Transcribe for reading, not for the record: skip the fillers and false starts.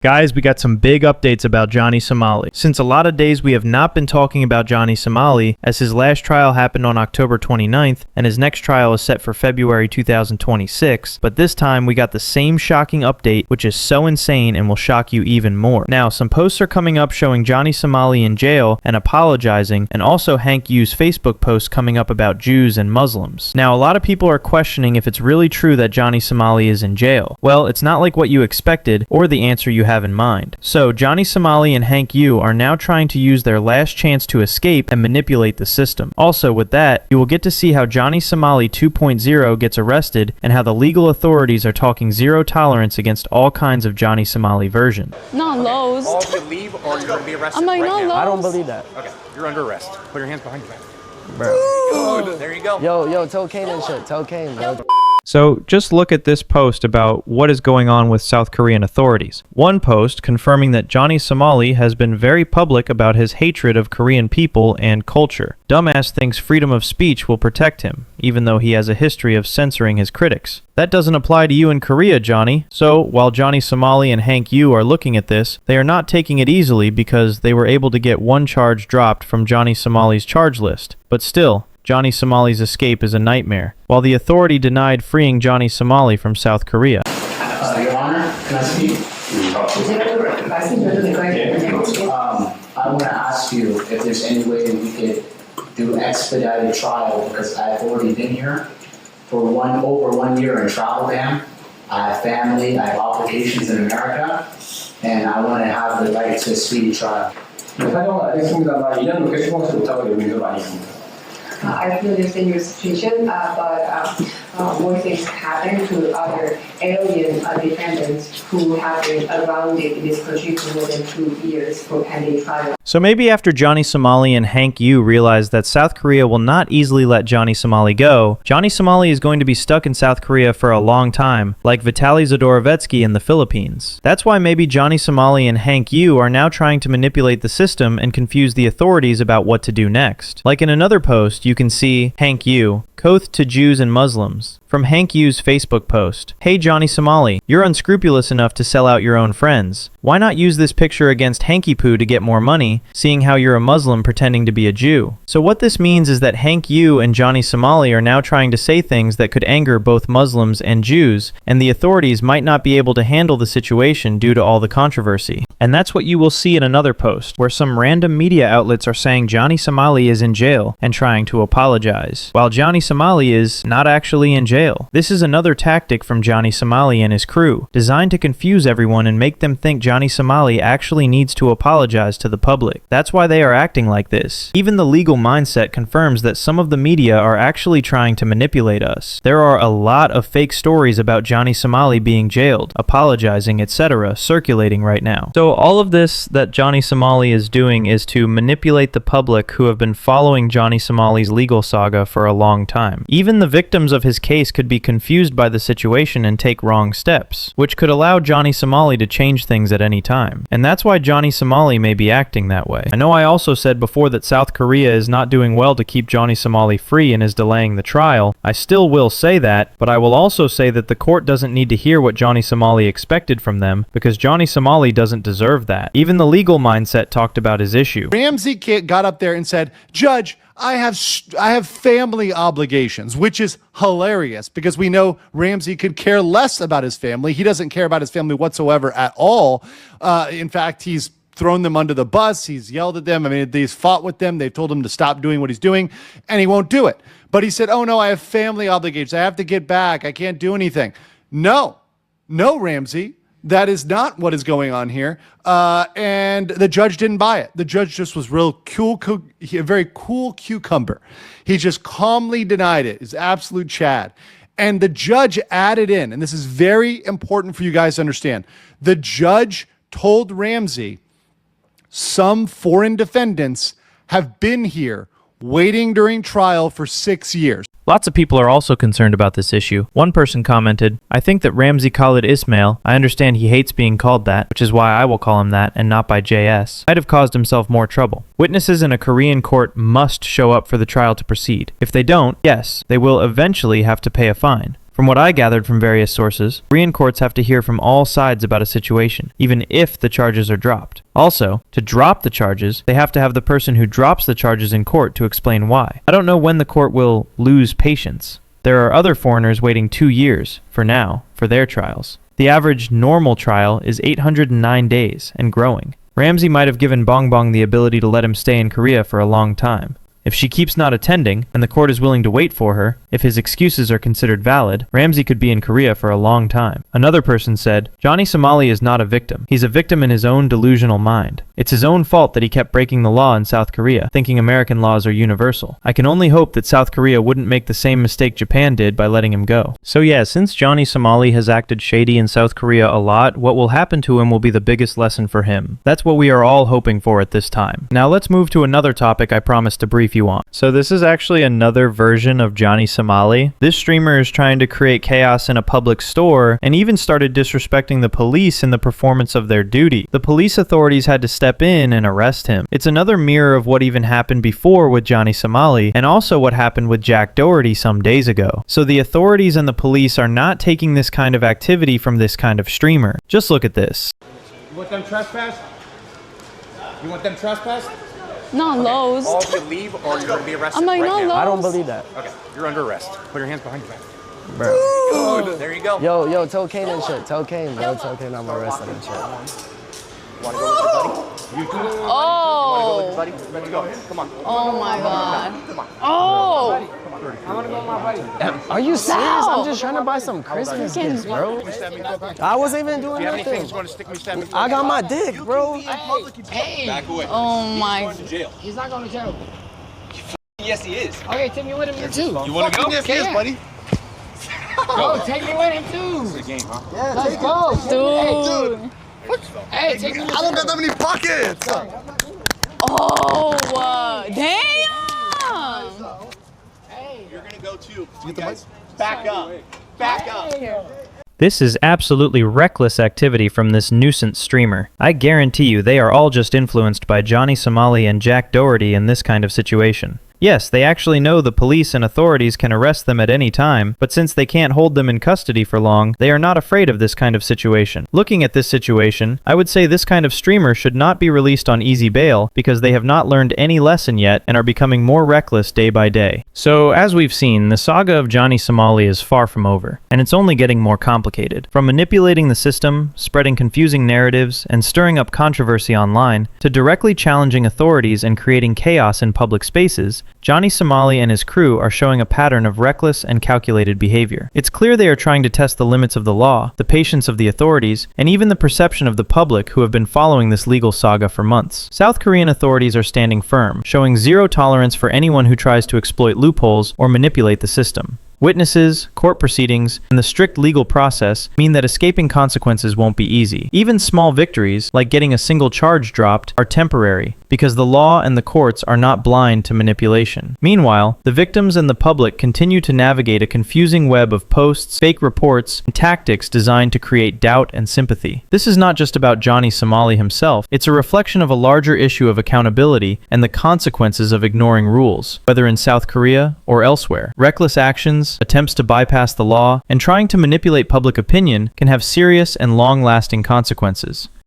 Guys, we got some big updates about Johnny Somali. Since a lot of days we have not been talking about Johnny Somali, as his last trial happened on October 29th, and his next trial is set for February 2026, but this time we got the same shocking update, which is so insane and will shock you even more. Now, some posts are coming up showing Johnny Somali in jail and apologizing, and also Hank Yoo's Facebook post coming up about Jews and Muslims. Now, a lot of people are questioning if it's really true that Johnny Somali is in jail. Well, it's not like what you expected, or the answer you have in mind. So, Johnny Somali and Hank Yoo are now trying to use their last chance to escape and manipulate the system. Also, with that, you will get to see how Johnny Somali 2.0 gets arrested and how the legal authorities are talking zero tolerance against all kinds of Johnny Somali version. Not Lowe's. All of you leave or you're going to be arrested. I'm like, right not now. Lowe's. I don't believe that. Okay, you're under arrest. Put your hands behind your back. Bro. There you go. Yo, tell Kane and shit. Tell Kane, bro. So just look at this post about what is going on with South Korean authorities. One post confirming that Johnny Somali has been very public about his hatred of Korean people and culture. Dumbass thinks freedom of speech will protect him, even though he has a history of censoring his critics. That doesn't apply to you in Korea, Johnny. So while Johnny Somali and Hank Yoo are looking at this, they are not taking it easily because they were able to get one charge dropped from Johnny Somali's charge list. But still, Johnny Somali's escape is a nightmare, while the authority denied freeing Johnny Somali from South Korea. Your Honor, can I speak? I want to ask you if there's any way we could do expedited trial because I've already been here for over 1 year in travel ban. I have family, I have obligations in America, and I want to have the right to a speedy trial. I feel understand your situation, but more things happen to other alien defendants who have been around in this country for more than 2 years for pending trial. So maybe after Johnny Somali and Hank Yoo realize that South Korea will not easily let Johnny Somali go, Johnny Somali is going to be stuck in South Korea for a long time, like Vitaly Zadorovetsky in the Philippines. That's why maybe Johnny Somali and Hank Yoo are now trying to manipulate the system and confuse the authorities about what to do next. Like in another post, you can see Hank Yoo, "Koth to Jews and Muslims." From Hank Yoo's Facebook post, "Hey Johnny Somali, you're unscrupulous enough to sell out your own friends. Why not use this picture against Hanky Poo to get more money, seeing how you're a Muslim pretending to be a Jew?" So what this means is that Hank Yoo and Johnny Somali are now trying to say things that could anger both Muslims and Jews, and the authorities might not be able to handle the situation due to all the controversy. And that's what you will see in another post, where some random media outlets are saying Johnny Somali is in jail and trying to apologize, while Johnny Somali is not actually in jail. This is another tactic from Johnny Somali and his crew, designed to confuse everyone and make them think Johnny Somali actually needs to apologize to the public. That's why they are acting like this. Even the legal mindset confirms that some of the media are actually trying to manipulate us. There are a lot of fake stories about Johnny Somali being jailed, apologizing, etc. circulating right now. So all of this that Johnny Somali is doing is to manipulate the public who have been following Johnny Somali's legal saga for a long time. Even the victims of his case could be confused by the situation and take wrong steps, which could allow Johnny Somali to change things at any time. And that's why Johnny Somali may be acting that way. I know I also said before that South Korea is not doing well to keep Johnny Somali free and is delaying the trial. I still will say that, but I will also say that the court doesn't need to hear what Johnny Somali expected from them, because Johnny Somali doesn't deserve that. Even the legal mindset talked about his issue. Ramsey got up there and said, "Judge, I have family obligations," which is hilarious because we know Ramsey could care less about his family. He doesn't care about his family whatsoever at all. In fact, he's thrown them under the bus. He's yelled at them. I mean, he's fought with them. They've told him to stop doing what he's doing, and he won't do it. But he said, "Oh, no, I have family obligations. I have to get back. I can't do anything." No, Ramsey. That is not what is going on here. And the judge didn't buy it. The judge just was a very cool cucumber. He just calmly denied it. He's absolute Chad. And the judge added in, and this is very important for you guys to understand, the judge told Ramsey, some foreign defendants have been here waiting during trial for 6 years. Lots of people are also concerned about this issue. One person commented, "I think that Ramsey Khalid Ismail, I understand he hates being called that, which is why I will call him that and not by JS, might have caused himself more trouble. Witnesses in a Korean court must show up for the trial to proceed. If they don't, yes, they will eventually have to pay a fine. From what I gathered from various sources, Korean courts have to hear from all sides about a situation, even if the charges are dropped. Also, to drop the charges, they have to have the person who drops the charges in court to explain why. I don't know when the court will lose patience. There are other foreigners waiting 2 years, for now, for their trials. The average normal trial is 809 days and growing. Ramsey might have given Bongbong the ability to let him stay in Korea for a long time. If she keeps not attending, and the court is willing to wait for her, if his excuses are considered valid, Ramsey could be in Korea for a long time. Another person said, Johnny Somali is not a victim. He's a victim in his own delusional mind. It's his own fault that he kept breaking the law in South Korea, thinking American laws are universal. I can only hope that South Korea wouldn't make the same mistake Japan did by letting him go. So yeah, since Johnny Somali has acted shady in South Korea a lot, what will happen to him will be the biggest lesson for him. That's what we are all hoping for at this time. Now let's move to another topic I promised to brief you on. So this is actually another version of Johnny Somali. This streamer is trying to create chaos in a public store and even started disrespecting the police in the performance of their duty. The police authorities had to step in and arrest him. It's another mirror of what even happened before with Johnny Somali and also what happened with Jack Doherty some days ago. So the authorities and the police are not taking this kind of activity from this kind of streamer. Just look at this. You want them trespassed? You want them trespassed? Not Lowe's. All of you leave or you're going to be arrested I'm like, right not now. Lowe's. I don't believe that. Okay, you're under arrest. Put your hands behind your back. Bro. There you go. Yo, tell Kane and shit. Tell Kane, bro. Tell Kane I'm arrested and shit. Want to go with your buddy? You do it. Oh. Buddy, let's go. Come on. Oh my God. Come on. Oh. I want to go with my buddy. Are you serious? No. I'm just trying to buy some Christmas Freaking- gifts, bro. I wasn't even doing Do you have anything nothing. that's going to stick me, stab me? I got my dick, bro. Back away. Oh my. Jail. He's not going to jail. Yes, he is. Okay, take me with him too. You want to go? Yes, yes, buddy. Go, take me with him too. The game, huh? Yeah, let's go. Dude. Hey, take me with him. I don't got that many pockets. Oh. Damn. You're gonna go too. You guys, back up. Back up. This is absolutely reckless activity from this nuisance streamer. I guarantee you they are all just influenced by Johnny Somali and Jack Doherty in this kind of situation. Yes, they actually know the police and authorities can arrest them at any time, but since they can't hold them in custody for long, they are not afraid of this kind of situation. Looking at this situation, I would say this kind of streamer should not be released on easy bail because they have not learned any lesson yet and are becoming more reckless day by day. So, as we've seen, the saga of Johnny Somali is far from over, and it's only getting more complicated. From manipulating the system, spreading confusing narratives, and stirring up controversy online, to directly challenging authorities and creating chaos in public spaces, Johnny Somali and his crew are showing a pattern of reckless and calculated behavior. It's clear they are trying to test the limits of the law, the patience of the authorities, and even the perception of the public who have been following this legal saga for months. South Korean authorities are standing firm, showing zero tolerance for anyone who tries to exploit loopholes or manipulate the system. Witnesses, court proceedings, and the strict legal process mean that escaping consequences won't be easy. Even small victories, like getting a single charge dropped, are temporary, because the law and the courts are not blind to manipulation. Meanwhile, the victims and the public continue to navigate a confusing web of posts, fake reports, and tactics designed to create doubt and sympathy. This is not just about Johnny Somali himself, it's a reflection of a larger issue of accountability and the consequences of ignoring rules, whether in South Korea or elsewhere. Reckless actions, attempts to bypass the law, and trying to manipulate public opinion can have serious and long-lasting consequences.